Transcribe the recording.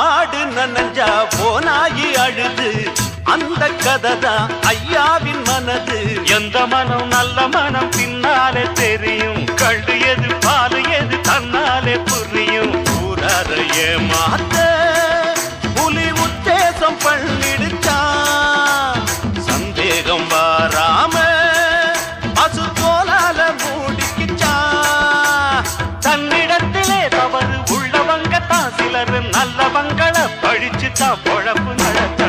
ஆடு நனஞ்சா போனாயி அழுது அந்த கதைதான் ஐயாவின் மனது. எந்த மனம் நல்ல மனம் பின்னாலே தெரியும், கண்டு எது பாலு எது தன்னாலே புரியும். ஊரார ஏமாத்த புலி உத்தேசம் பண்ணிடுச்சான், சந்தேகம் வாராம பசு போலால மூடிக்குச்சான். தன்னிடத்திலே தவறு உள்ளவங்க தான் சிலர் நல்லவங்களை பழிச்சு தான் பொழப்பு நடத்த